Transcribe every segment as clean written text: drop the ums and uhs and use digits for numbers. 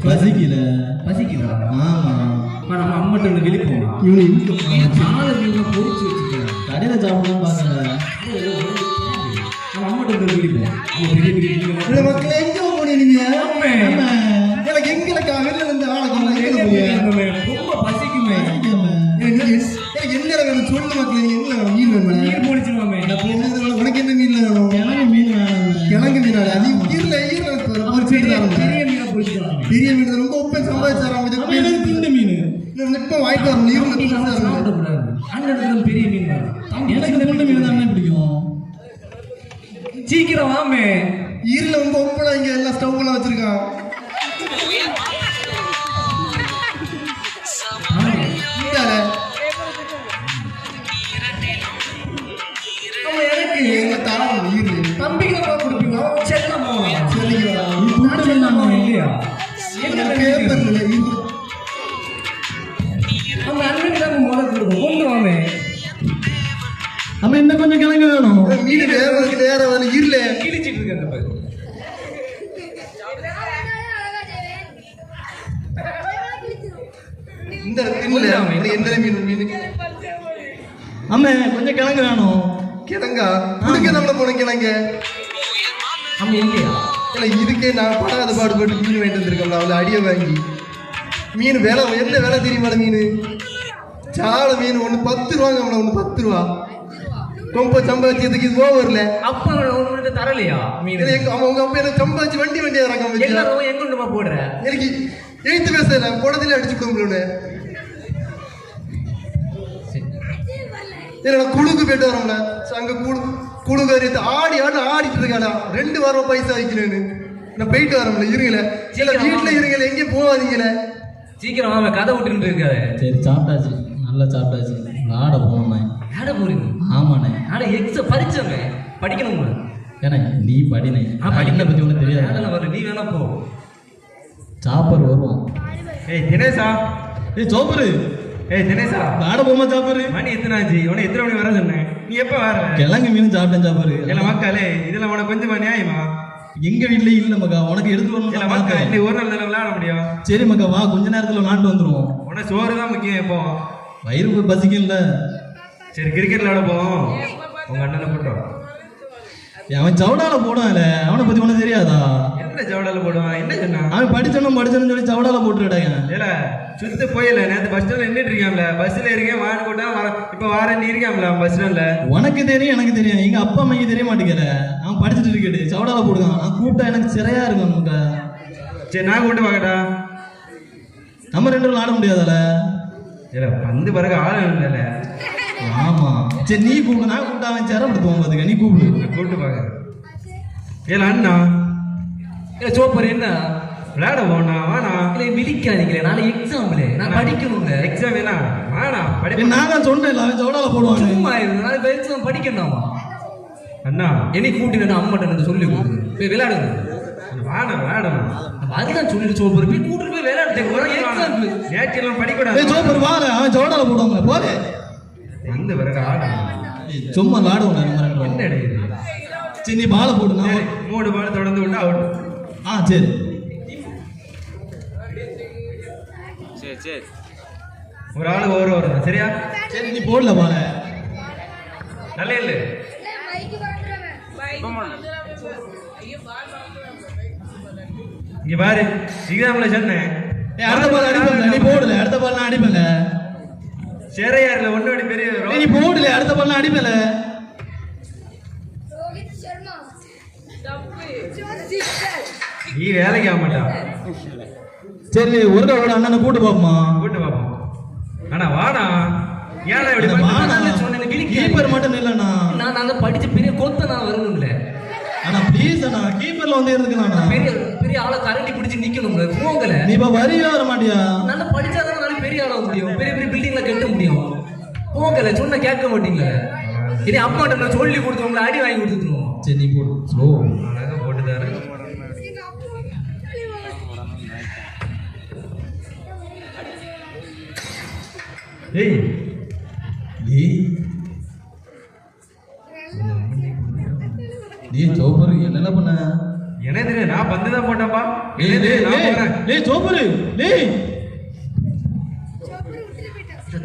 பசிக்கல. பசிக்குதா? ஆமா. நம்ம அம்மட்ட ஒன்று வெளிப்போம். சாலை மீன் பொறிச்சு வச்சுருக்கேன். கடையில் சாப்பிடலாம் பார்க்கல. நம்ம அம்மட்ட ஒன்று வெளிப்போம். பெரிய பெரிய மக்கள் எங்கே போனீங்க? எனக்கு எங்களுக்கு வெளில வந்து ரொம்ப பசிக்குமே. எனக்கு என்ன வேணும் சொல்லு மக்கள். என்ன வேணும்? மீன் வேணும். நீர் பொழிச்சிருவாமே. உனக்கு என்ன மீன் வேணும்? கிழங்கு மீன் வேணும். கிழங்கு மீன் அது பெரிய மீனை பொழிச்சிருவாங்க. பெரிய மீன் ரொம்ப உப்பை சம்பாதிச்சாராம். இந்த மீன் இப்போ வாங்கிட்டு வரணும். சாப்பிடக்கூடாது. அண்ணன் பெரிய மீன் எனக்கு ரெண்டு மீன் தானே பிடிக்கும். சீக்கிரம் வாமே. ஈரில் ரொம்ப உப்புலாம் இங்கே எல்லாம் ஸ்டவ்லாம் வச்சிருக்கான். தம்பிக்கு கொடுப்பீங்க. செல்லமா இல்லையா? நம்ம அண்ணனுக்கு முதல் கொடுக்கும். கொண்டு வாமே. நம்ம இன்னும் கொஞ்சம் கிழங்கு வேணும். மீன் வேற ஈரல கிழிச்சிட்டு இருக்க. இந்த எந்த மீன் மீன் அம்மா கொஞ்சம் கிழங்கு வேணும். கிழங்கா குடுக்க நம்மள போன கிழங்க நம்ம இல்லையா? இல்லை இதுக்கே நான் படாத பாடுபட்டு மீன் வாங்கிட்டு வந்திருக்கோம்ல. அவளை அடியை வாங்கி மீன் விலை என்ன விலை தெரியுமா? மீன் சாலை மீன் ஒன்று 10 ரூபாங்க. அவளை ஒன்று 10 ரூபா. ரொம்ப சம்பாதிச்சதுக்கு இது ஓவர்ல. அப்பா உனக்கு தரலையா மீன்? அவங்க அப்பா எனக்கு சம்பாதிச்சு வண்டியா இறக்காம எங்க போடுற? எனக்கு எழுத்து பேசல குடத்துல அடிச்சு கொடுக்கணும்னு. குழுக்கு போயிட்டு வரோம்ல. அங்க குழுக்கு ஆடிட்டு இருக்காடா. 2 வாரம் பைசா வைக்கணும்னு நான் போயிட்டு வரோம்ல. இருங்கல சில வீட்டுல இருங்கல. எங்கேயும் போகாதீங்கள. சீக்கிரம் வாங்க. கதை விட்டுட்டு இருக்காரு. சரி சாப்பிட்டாச்சு. நல்லா சாப்பிட்டாச்சு. ஆட போனோம். ஆட போறீங்க? ஆமாண்ணே. ஆனா படிச்சவங்க படிக்கணும். ஏன்னா நீ படினே. படிக்கல பத்தி ஒன்றும் தெரியாது. நீ வேணா போ. சாப்பர் வருவோம். தினேஷா. சோப்பரு. தினேஷா ஆட போமா சாப்பரு. மணி எத்தனை ஆச்சு? உன எத்தனை மணி வர சொன்னேன்? நீ எப்ப வர? கிழங்கு மீன் சாப்பிட்டேன் சாப்பரு. இல்ல மக்களே இதுல உனக்கு கொஞ்சமா நியாயமா? எங்க வீட்டுல இல்ல மக்கா. உனக்கு எடுத்து வரணும். இன்னைக்கு ஒரு நாள் தானே விளையாட முடியும். சரி மக்கா வா. கொஞ்ச நேரத்துல நாட்டு வந்துருவோம். உனக்கு சோறு தான் முக்கியம். எப்போ வயிறு பசிக்கும்ல. சரி கிரிக்கெட் விளையாட போவோம். உங்க அண்ணனை போட்டோம். அவன் சவுடால போடுவான்ல. அவனை பத்தி ஒன்றும் தெரியாதா? என்ன சவுடால போடுவான்? என்ன சொன்னா? அவன் படிச்சனும் சொல்லி சவுடால போட்டுக்கிட்டாங்க. இல்ல சுத்து போயில. நேற்று பஸ் ஸ்டாண்ட்ல நின்றுட்டு இருக்காம்ல. பஸ்ல இருக்கேன் வான்னு கூட்டா இப்ப வாரேன் இருக்காம்ல பஸ் ஸ்டாண்ட்ல. உனக்கு தெரியும் எனக்கு தெரியும். எங்க அப்பா அம்மைக்கு தெரிய மாட்டேங்கிற. அவன் படிச்சுட்டு இருக்கேடு சவுடால போடுவான். நான் கூப்பிட்டா எனக்கு சிறையா இருக்கும் நமக்கு. சரி நான் கூப்பிட்டு பாக்கட்டா? நம்ம 2 பேரும் ஆட முடியாதால? இல்ல பந்து பிறகு ஆட இல்ல. ஆமா சரி நீ கூப்பிடு. நான் கூப்பிட்டு அவன் சிறப்படுத்துவோம். பாத்துக்க நீ கூப்பிடு. கூப்பிட்டு பாக்க. ஏல அண்ணா. இல்ல சோப்பர் என்ன விளையாட போனா வானா. இல்லை விழிக்காதீங்களே. நாளை எக்ஸாம்ல நான் படிக்கணுங்க. எக்ஸாம் வேணா வானா படி. நான் தான் சொன்னேன் அவன் சவுடால போடுவான். சும்மா நாளை எக்ஸாம் படிக்கணுமா? அண்ணா என்னை கூட்டினா அம்மாட்ட சொல்லி கொடுங்க. போய் விளையாடுங்க. வானா விளையாடணும். அதுதான் சொல்லிட்டு சோப்பர் போய் கூட்டிட்டு போய் விளையாடுறேன். நேற்றெல்லாம் படிக்கூடாது. சோப்பர் வாழ அவன் சவுடால போடுவாங்க. போதே வந்து பிறகு ஆடும். சும்மா விளையாடுவோம். என்ன எடுக்குது? சரி நீ பாலை போடுங்க. 3 பால் தொடர்ந்து விட்டா அவுட். சரி சரி ஒரு ஆளு ஒரு வரும். சரியா? சரி நீ போடல பால. நல்ல இல்ல இங்க பாரு. எக்ஸாம்ல சொன்னேன் அடுத்த பால் அடிப்பேன். நீ போடல. அடுத்த பால் நான் அடிப்பேங்க. சேரையார்ல ஒன்னோடி பெரிய நீ போடல. அடுத்த பால் நான் அடிப்பேன்ல. நீ வேலைக்கு ஆக மாட்டா. சரி ஒரு தடவை அண்ணனை கூட்டு பாப்போமா? கூட்டு பாப்போம். ஆனா வாடா. ஏன்டா இப்படி சொன்னேன்? கீப்பர் மட்டும் இல்லண்ணா. நான் படிச்ச பெரிய கொத்த நான் வரணும்ல. ஆனா ப்ளீஸ் அண்ணா கீப்பர்ல வந்து இருக்குண்ணா. பெரிய பெரிய ஆளை கரண்டி பிடிச்சி நிக்கணும்ல. போங்கல. நீ இப்ப வரியா வர மாட்டியா? நல்லா படிச்சாதான் நாளைக்கு பெரிய ஆளாக முடியும். பெரிய பெரிய பில்டிங்ல கட்ட முடியும். போங்கல. சொன்ன கேட்க மாட்டீங்க. இனி அம்மாட்ட நான் சொல்லி கொடுத்து உங்களை அடி வாங்கி கொடுத்துருவோம். சரி நீ போடு. ஸ்லோ அழகா போட்டு தரேன். ஏய் நீ சோப்பர் என்னென்ன பண்ண? என்ன தெரியும் நான் பந்து தான் போட்டேன்ப்பா டேய் சோப்பரு டேய்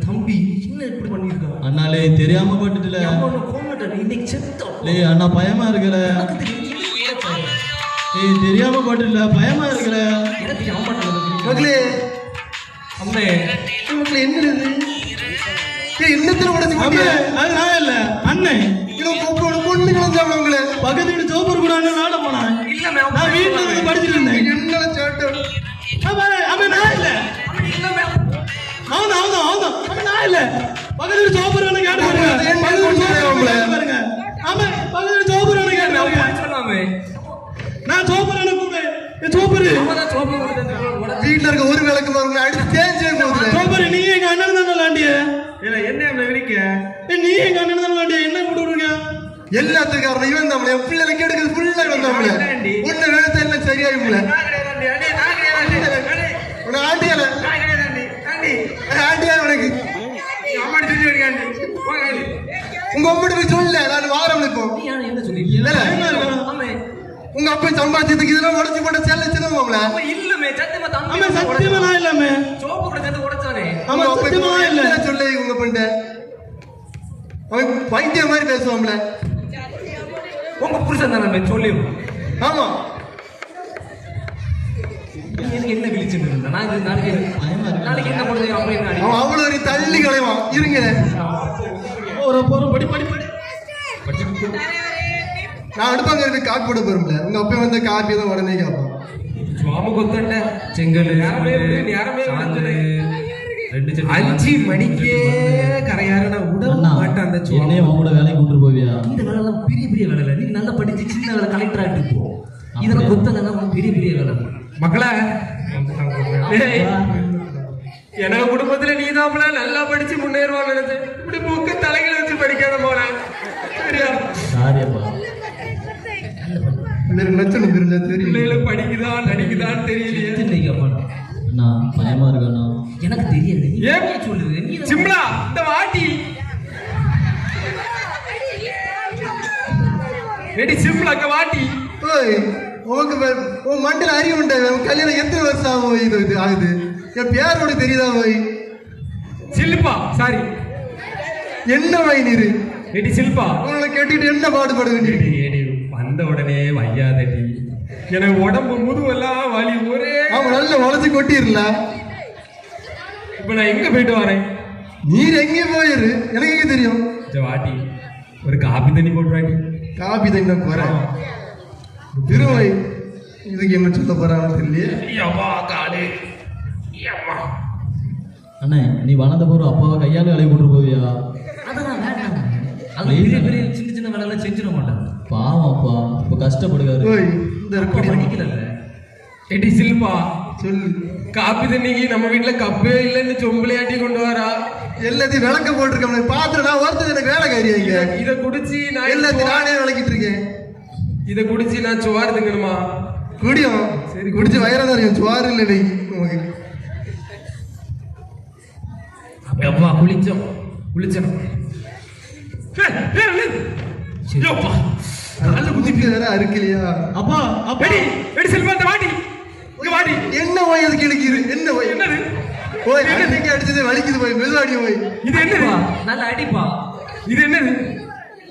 தம்பி என்ன இப்படி பண்ணிருக்கா அண்ணாலே தெரியாம பட்டுட்டல இன்னைக்கு செத்தோம் டேய் அண்ணா பயமா இருக்கற டேய் தெரியாம பட்டுட்டல பயமா இருக்கற எனக்கு ஏமாட்டல மகளே அம்மே மகளே என்னது என்னத்துல உடைச்சு அம்மே அது நான் இல்ல அண்ணே இதோ கோப்போட பொண்ணு கிளஞ்சாம உங்களே பக்கத்து வீட்டு சோப்பர் கூட அண்ணன் நாட போனா இல்ல நான் வீட்ல இருந்து படிச்சிட்டு இருந்தேன் என்ன சேட்டை அம்மே அம்மே நான் இல்ல அவன் அம்மே நான் இல்ல பக்கத்து வீட்டு சோப்பர் அண்ணன் கேட்டு பாருங்க அம்மே பக்கத்து வீட்டு சோப்பர் அண்ணன் கேட்டு சொல்லாமே நான் சோப்பர் அண்ணன் கூப்பிடு சோப்பர் வீட்டுல இருக்க ஒரு விளக்கு பாருங்க அடிச்சு தேஞ்சே போகுது சோப்பர் நீ எங்க அண்ணன் தானே லாண்டிய இல்ல என்ன என்ன விரிக்க நீ எங்க அண்ணன் தானே லாண்டிய என்ன கூப்பிடுறீங்க எல்லாத்துக்கும் காரணம் இவன் தான் என் பிள்ளைகளுக்கு எடுக்கிறது ஃபுல்லா இவன் தான் உன்னை வேலை எல்லாம் சரியாயிடும்ல உன ஆண்டியால ஆண்டியா உனக்கு உங்க அம்மாட்ட போய் சொல்லல நான் வாரம் இப்போ என்ன சொல்லி உங்க அப்பா சம்பாதிச்சதுக்கு இதெல்லாம் உடச்சு போட்ட செல்ல சின்னமாம்ல இல்லமே சத்தியமா தம்பி அம்மே சத்தியமா நான் இல்லமே சோப்பு கூட சேர்த்து உடைச்சானே ஆமா சத்தியமா இல்ல சொல்ல உங்க பண்ணிட்ட அவன் பைத்திய மாதிரி பேசுவாம்ல உங்க புருஷன் தானே சொல்லி ஆமா எனக்கு என்ன விழிச்சுட்டு இருந்தா நான் நாளைக்கு என்ன பண்ணுறது அப்படின்னு அவன் அவ்வளவு ஒரு தள்ளி கலைவான் இருங்க ஒரு போறோம் படி படி படி நான் அடுப்பாங்க இருந்து காப்பி போட போறோம்ல உங்க அப்பா வந்த காப்பி தான் உடனே கேட்பான் சுவாம கொத்தண்ட செங்கல் 5 மணிக்கே கரையாற விட மாட்டேன் அந்த என்னைய உங்களோட வேலைக்கு கூட்டு போவியா இந்த வேலை பெரிய பெரிய வேலை இல்லை நீ நல்லா படிச்சு சின்ன வேலை கலெக்டர் ஆகிட்டு போ இதெல்லாம் கொத்தலாம் பெரிய பெரிய வேலை மக்களே எனக்கு குடும்பத்துல நீ தான் நல்லா படிச்சு முன்னேறுவான்னு நினைச்சேன் இப்படி புக்கு தலைகளை வச்சு படிக்காத போல சரியா சாரியப்பா பிள்ளைகள் லட்சணம் தெரிஞ்சா தெரியும் பிள்ளைகளும் படிக்குதான் நடிக்குதான் தெரியலையே அண்ணா பயமா இருக்காண்ணா எனக்கு தெரியல ஏன் சொல்லுது சிம்லா இந்த வாட்டி ரெடி சிம்லாக்க வாட்டி ஓய் உனக்கு உன் மண்டல அறிவு உண்டா உன் கல்யாணம் எத்தனை வருஷம் ஆகும் இது ஆகுது என் பேரோட தெரியுதா போய் சில்பா சாரி என்ன வாய் நீரு ரெடி சில்பா உங்களை கேட்டுட்டு என்ன பாடுபட வேண்டியது வந்த உடனே வையாதடி எனக்கு உடம்பு முதுவெல்லாம் வலி ஒரே அவன் நல்ல வளைச்சு கொட்டிடல இப்ப நான் எங்க போயிட்டு வரேன் நீர் எங்கேயும் போயிரு எனக்கு எங்க தெரியும் வாட்டி ஒரு காபி தண்ணி போட்டு வாட்டி காபி தண்ணி போறேன் திருவை இதுக்கு என்ன சொல்ல போறான்னு தெரியல அண்ணே நீ வளர்ந்த போற அப்பாவை கையால வேலையை கூட்டு போவியா அதெல்லாம் வேண்டாம் அது பெரிய பெரிய சின்ன சின்ன வேலை எல்லாம் செஞ்சிட மாட்டாங்க பாவம் அப்பா இப்ப கஷ்டப்படுகாரு ஓய் இந்த படிக்கல எடி சில்பா சொல்லு காப்பி தண்ணிக்கு நம்ம வீட்டுல கப்பே இல்லைன்னு சொம்பளையாட்டி கொண்டு வரா எல்லாத்தையும் விளக்க போட்டிருக்கேன் பாத்துட்டு நான் ஒருத்தர் எனக்கு வேலை காரியாங்க இதை குடிச்சு நான் எல்லாத்தையும் நானே விளக்கிட்டு இருக்கேன் இதை குடிச்சு நான் சோறு திங்கணுமா குடியும் சரி குடிச்சு வயிறாதான் இருக்கும் சோறு இல்லை உனக்கு அப்பா குளிச்சோம் வேற அறுக்கலையா அப்பா அப்பா வாட்டி வாட்டி என்ன போய் அதுக்கு இழுக்கிது என்ன போய் என்னது போய் அன்னைக்கு அடிச்சது வலிக்குது போய் மெதுவாடி போய் இது என்னப்பா நல்லா அடிப்பா இது என்னது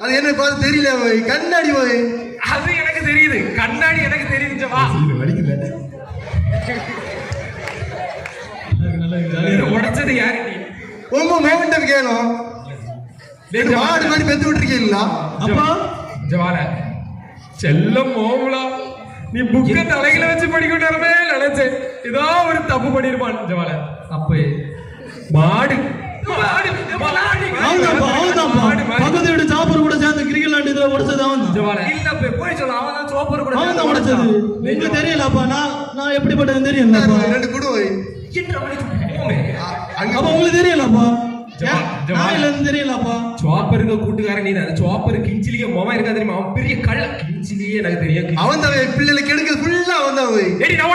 அது என்ன பார்த்து தெரியல போய் கண்ணாடி போய் அது எனக்கு தெரியுது கண்ணாடி எனக்கு தெரியுது வா வலிக்குது உடைச்சது யாரு நீ ரொம்ப மோமெண்டம் கேளும் மாடு மாதிரி பெத்து விட்டுருக்கீங்களா அப்பா ஜவால செல்லம் மோமலா நீ புக்க தலைகளை வச்சு படிக்கணுமே நினைச்சேன் ஏதோ ஒரு தப்பு பண்ணிருப்பான் ஜவால அப்ப மாடு பக்கத்து வீட்டு சாப்பர் கூட சேர்ந்து கிரிக்கெட் விளையாண்டு உடைச்சது அவன் இல்ல போய் சொல்ல அவன் தான் சோப்பர் கூட அவன் தான் உடைச்சது உங்களுக்கு தெரியலப்பா நான் எப்படிப்பட்டது தெரியல ரெண்டு குடுவை அப்ப உங்களுக்கு தெரியலப்பா தெரியலப்பா சோப்பருக்கு கூட்டுக்காரன் நீ சோப்பர் கிஞ்சிலியே மொபைல் இருக்கா தெரியுமா அவன் பெரிய கள்ள கிஞ்சிலியே எனக்கு தெரியும் அவன் தான் பிள்ளைகளை கெடுக்கிறது ஃபுல்லா அவன் தான் போய் ஏடி நான்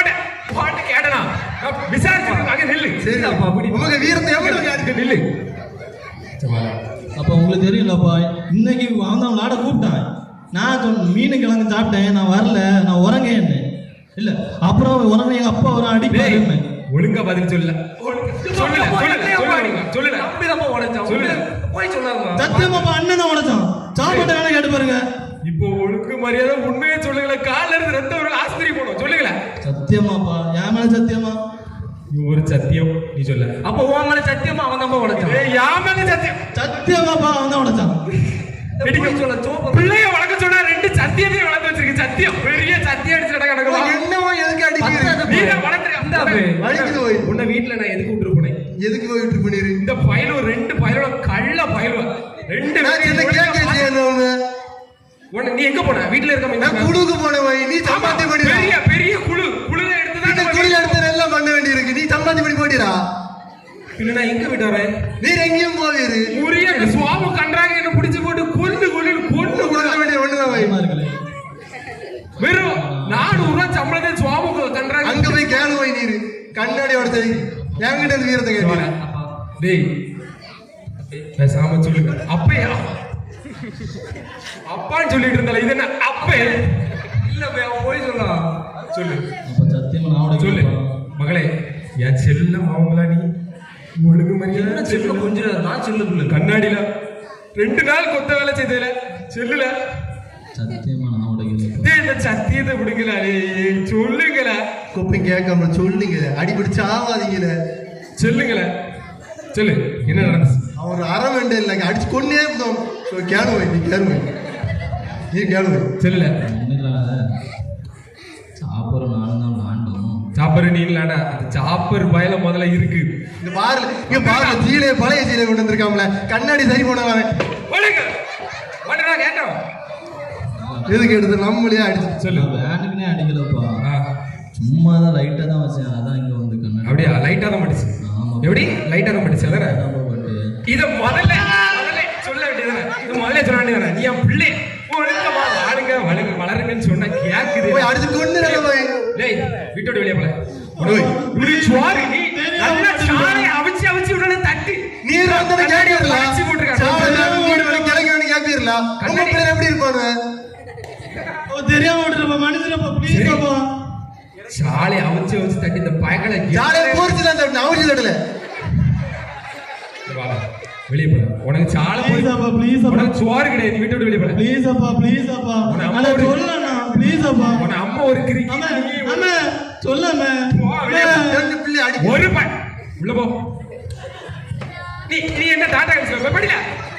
பாட்டு கேட்டனா விசாரிச்சு நெல்லு சரி அப்பா உங்க வீரத்தை எவ்வளவு நெல்லு அப்ப உங்களுக்கு தெரியலப்பா இன்னைக்கு அவன் தான் விளையாட கூப்பிட்டான் நான் மீன் கிழங்கு சாப்பிட்டேன், நான் வரல, நான் உறங்கேன். இல்ல அப்புறம் உடனே எங்க அப்பா ஒரு அடிப்பாரு. ஒழுங்கா பதில் சொல்லல. சத்தியமாப்பா அண்ணன் தான் உடைச்சான். சாப்பாட்டை வேணா கேட்டு பாருங்க. இப்போ ஒழுங்கு மரியாதை உண்மையை சொல்லுங்களேன். கால இருந்து ரெண்டு ஒரு ஆஸ்பத்திரி போனோம் சொல்லுங்களேன். சத்தியமாப்பா என் மேல சத்தியமா? ஒரு சத்தியம் நீ சொல்ல. அப்ப உன் மேல சத்தியமா அவன் தான் உடைச்சான். என் மேல சத்தியம். சத்தியமாப்பா அவன் தான் உடைச்சான். பிள்ளைய வளர்க்க சொன்னா ரெண்டு சத்தியத்தையும் வளர்த்து வச்சிருக்கு. சத்தியம் பெரிய சத்தியம் அடிச்சு கிடக்கு. என்னவோ எதுக்கு அடிக்கிறீங்க? உன்னை வீட்டுல நான் எதுக்கு விட்டு போனேன்? எதுக்கு போய் விட்டு பண்ணிரு? இந்த பயலோ ரெண்டு பயலோட கள்ள பயலோ ரெண்டு உன்னை நீ எங்க போன? வீட்டுல இருக்க. நான் குழுக்கு போனேன். நீ சம்பாத்தி பண்ணி பெரிய பெரிய குழு எடுத்துதான் குழு எடுத்து எல்லாம் பண்ண வேண்டி இருக்கு. நீ சம்பாத்தி பண்ணி போட்டிரா? பின்ன நான் எங்க விட்டு வரேன்? நீர் எங்கேயும் போவீரு. முறிய சுவாம கண்டாங்க என்ன பிடிச்சு போட்டு கொண்டு கொடுக்க வேண்டிய ஒண்ணுதான் பயமா இருக்குல்ல. வெறும் 400 ரூபாய் சம்பளத்தை சுவாமுக்கு கண்டாங்க. அங்க போய் கேளு போய் நீரு கண்ணாடியோட சரி என்கிட்ட இருந்து வீரத்தை கேட்டு. டேய் பேசாம சொல்லுங்க. அப்பையா அப்பான்னு சொல்லிட்டு இருந்தால இது என்ன அப்பே இல்ல போய் சொல்லலாம். சொல்லு சத்தியமா நான் சொல்லு மகளே. என் செல்லம் அவங்களா நீ ஒழுங்கு மரியாதை செல்ல கொஞ்சம் நான் சொல்ல கண்ணாடியில 2 நாள் கொத்த வேலை செய்தல செல்லுல. சத்தியமா நான் உடைக்கல. இந்த சத்தியத்தை விடுங்களாரே சொல்லுங்கள. கொப்பை கேட்காம சொல்லுங்க. அடிபிடிச்சு ஆவாதீங்கள. சொல்லுங்கள சொல்லு என்ன நடந்துச்சு? அவர் அரை வேண்டே இல்லைங்க அடிச்சு கொண்டே இருந்தோம். கேளுவை நீ கேளுவை நீ கேளுவை சொல்லல. சாப்பர் நானும் தான் விளாண்டோம். சாப்பர் நீ விளாண்டா? சாப்பர் பயல முதல்ல இருக்கு. இந்த பாருல இங்க பாருல சீலை பழைய சீலை கொண்டு வந்திருக்காமல. கண்ணாடி சரி போனவன் கேட்டோம். எதுக்கு எடுத்து நம்மளே அடிச்சு சொல்லு. வேனுக்குனே அடிக்கலப்பா, சும்மா தான் லைட்டா தான் வச்சேன். அதான் இங்க வந்து கண்ணாடி. அப்படியா? லைட்டா தான் படிச்சு. எப்படி லைட்டா தான் படிச்சு? அதானே இத முதல்ல சொல்ல வேண்டியதானே? இது முதல்ல சொல்ல வேண்டியதானே? நீ என் பிள்ளை ஒழுங்கமா வாழுங்க வளருங்கன்னு சொன்னா கேக்குது. போய் அடிச்சு கொண்டு போய் டேய் வீட்டோட வெளியே போல. ஒரு சுவாரி நீ நல்ல சாலை அவிச்சு உடனே தட்டி நீர் வந்தத கேட்கறல. அடிச்சு போட்டுருக்க. சாலை வீடு வரை கிளங்கி கேட்கறல. உங்க பிள்ளை எப்படி இருப்பானு? ஓ தெரியாம விட்டுறப்பா மனுஷனப்பா ப்ளீஸ் அப்பா. சாலை அவிச்சு தட்டி இந்த பயங்களை சாலை போர்ச்சு தான் தட்டி அவிச்சு தட்டல. வெளியே போல. உனக்கு சாலை ப்ளீஸ் அப்பா ப்ளீஸ் அப்பா. உனக்கு சுவாரி கிடையாது. நீ வீட்டோட வெளியே போல. ப்ளீஸ் அப்பா. அம்மா சொல்லலண்ணா ப்ளீஸ் அப்பா. உன அம்மா ஒரு கிரிக்கி அம்மா சொல்லாம ரெண்டு பிள்ளை அடி ஒரு பை உள்ள போ. நீ என்ன டாடா கன்சில படில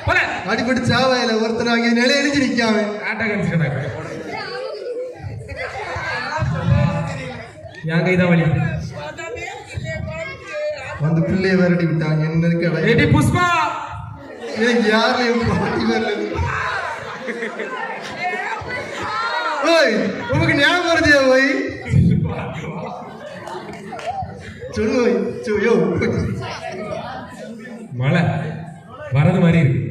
போல அடிபடி சாவையில ஒருத்தர் அங்க நிலைய எழுதி நிக்காம டாடா கன்சில யா கைதா வலி வந்து பிள்ளைய விரட்டி விட்டாங்க. என்ன கடை ஏடி புஷ்பா எனக்கு யாரையும் பாட்டி வரல. ஓய் உனக்கு ஞாபகம் வருதியா? போய் சொல்லு யோ மழை வரது மாதிரி இருக்கு.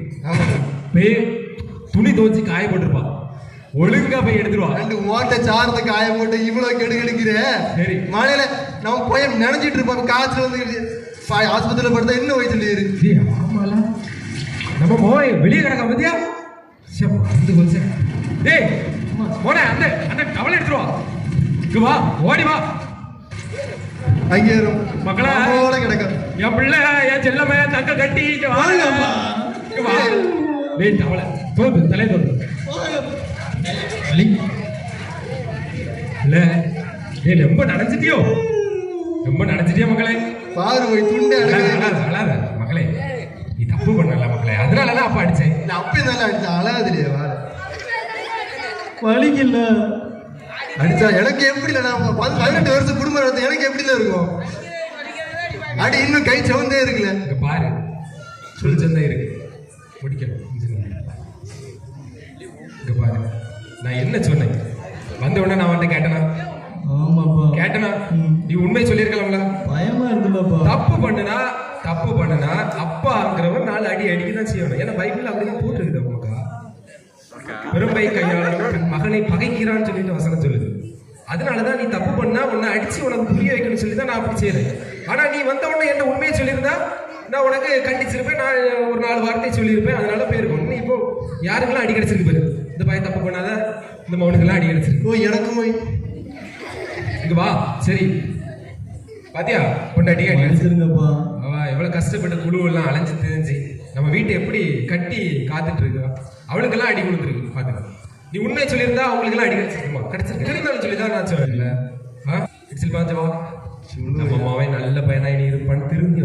போய் துணி துவச்சி காய போட்டுருப்பா. ஒழுங்கா போய் எடுத்துருவா. 2 மூட்டை சாரத்தை காய போட்டு இவ்வளவு கெடுக்கிற சரி மழையில நம்ம போய் நினைச்சிட்டு இருப்போம். காய்ச்சல் வந்து ஆஸ்பத்திரியில படுத்தா இன்னும் போய் சொல்லி ஆமால நம்ம போய் வெளியே கிடக்க பத்தியா வந்து போச்சு. டேய் போன அந்த டவல் எடுத்துருவா. இங்க வா ஓடி வா. அங்கே மக்களா கிடக்க என் பிள்ளை என் செல்லமே தங்க கட்டி வாங்கம்மா. டேய் டவல தோது தலை தோது வலி இல்ல. டேய் ரொம்ப நனைஞ்சிட்டியோ மக்களே. பாரு போய் துண்டே அழாத மக்களே. நீ தப்பு பண்ணல மக்களே. அதனாலதான் அப்பா அடிச்சேன். அப்படி நல்லா அடிச்சா அழாதுலையே வார வலிக்கல அடிச்சா எனக்கு எப்படி இல்லை. நான் 18 வருஷம் குடும்பம் நடத்த எனக்கு எப்படி இருக்கும். அடி இன்னும் கை சவுந்தே இருக்குல்ல. இங்க பாரு சொல்லி சந்தா இருக்கு முடிக்கணும். இங்க பாரு நான் என்ன சொன்னேன்? வந்த உடனே நான் அவன்கிட்ட கேட்டனா? ஆமாப்பா கேட்டனா? நீ உண்மை சொல்லியிருக்கலாம்ல. பயமா இருக்குல்லப்பா. தப்பு பண்ணுனா அப்பாங்கிறவன் 4 அடி அடிக்கதான் செய்யணும். ஏன்னா பைபிள் அப்படிதான் போட்டுருக்குது. உனக்கா பெரும்பை கையாளன் மகனை பகைக்கிறான்னு சொல்லிட்டு வசனம் சொல்லுது. அதனாலதான் நீ தப்பு பண்ணா உன்னை அடிச்சு உனக்கு புரிய வைக்கணும்னு சொல்லி தான் நான் அப்படி செய்யறேன். ஆனா நீ வந்த உடனே என்ன உண்மையை சொல்லியிருந்தா நான் உனக்கு கண்டிச்சிருப்பேன். நான் ஒரு 4 வார்த்தை சொல்லியிருப்பேன். அதனால போயிருக்கோம். நீ இப்போ யாருக்கெல்லாம் அடி கிடைச்சிருக்கு பாரு. இந்த பையன் தப்பு பண்ணாத, இந்த மௌனுக்கெல்லாம் அடி அடிச்சிருக்கு. ஓ எனக்கும் போய் இங்க வா. சரி பாத்தியா பொண்டாட்டி அடி அடிச்சிருக்கு. அடிச்சிருங்கப்பா. அவ எவ்வளவு கஷ்டப்பட்டு குழுவெல்லாம் அலைஞ்சு தெரிஞ்சு நம்ம வீட்டை எப்படி கட்டி காத்துட்டு இருக்கா. அவளுக்கெல்லாம் அடி கொடுத்துருக்கு பாத்துக்க. நீ உண்மையை சொல்லியிருந்தா அவங்களுக்கெல்லாம் அடி கிடைச்சிருக்குமா? கிடைச்சிருக்கு. திருந்தாலும் சொல்லி தான் நான் சொல்லல. இடிச்சில் பாஞ்சவா நம்ம அம்மாவே நல்ல பையனா நீ இருப்பான்னு திரும்பி